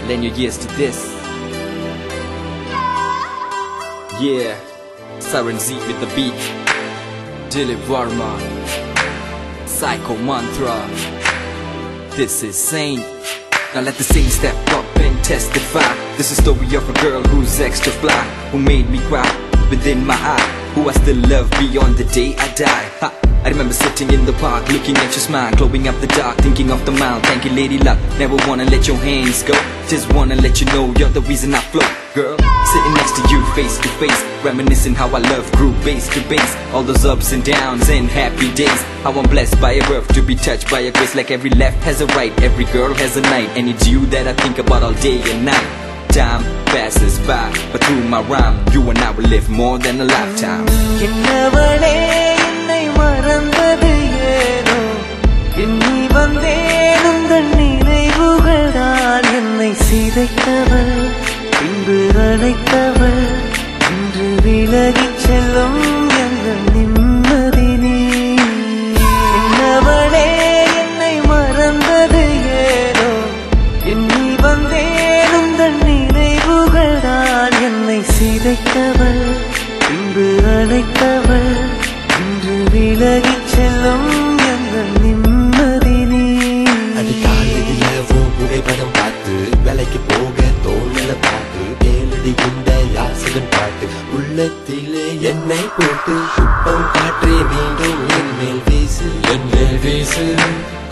Lend your ears to this. Yeah, Siren Z with the beat. Dilip Varma, Psycho Mantra. This is Saint. Now let the saint step up and testify. This is the story of a girl who's extra fly, who made me cry within my eye, who I still love beyond the day I die. Ha. I remember sitting in the park, looking at your smile, glowing up the dark, thinking of the mile. Thank you, lady luck. Never wanna let your hands go. Just wanna let you know you're the reason I float, girl. Sitting next to you, face to face, reminiscing how I love grew base to base. All those ups and downs and happy days. How I'm blessed by a birth to be touched by a grace. Like every left has a right, every girl has a night, and it's you that I think about all day and night. Time passes by, but through my rhyme, you and I will live more than a lifetime. மறந்தது ஏனோ எண்ணி வந்தேன் உந்தன் நினைவுகள் தான் என்னை சிதைத்தவள் பின்பு அழைத்தவள் இன்று விலகிச் செல்லும் எங்கள் நிம்மதி நீ என்னவளே என்னை மறந்தது ஏனோ எண்ணி வந்தேன் உந்தன் நினைவுகள் தான் என்னை சிதைத்தவள் பின்பு அழைத்தவள் விலகிச் செல்லும் எங்கள் நிம்மதி நீ. அதிகாலையில உன் புகைப்படம் பார்த்து வேலைக்கு போக தோணல பார்த்து கேளடி குண்ட யாசகன் பாட்டு உள்ளத்திலே என்னை போட்டு குப்பம் காற்றே மீண்டும் என் மேல் வீசு என் மேல் வீசு.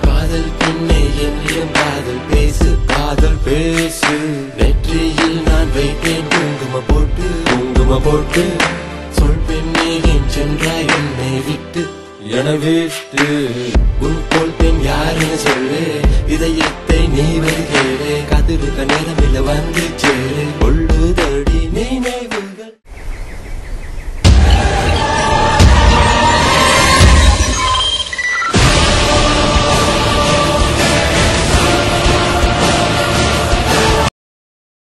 காதல் பெண்ணே என்னிடம் காதல் பேசு காதல் பேசு. நெற்றியில் நான் வைத்தேன் குங்கும போட்டு சொல் பெண்ணே என் சென்றாய் என்னை விட்டு என விட்டு. உன் போல் பெண் யாருன்னு சொல்லு இதயத்தை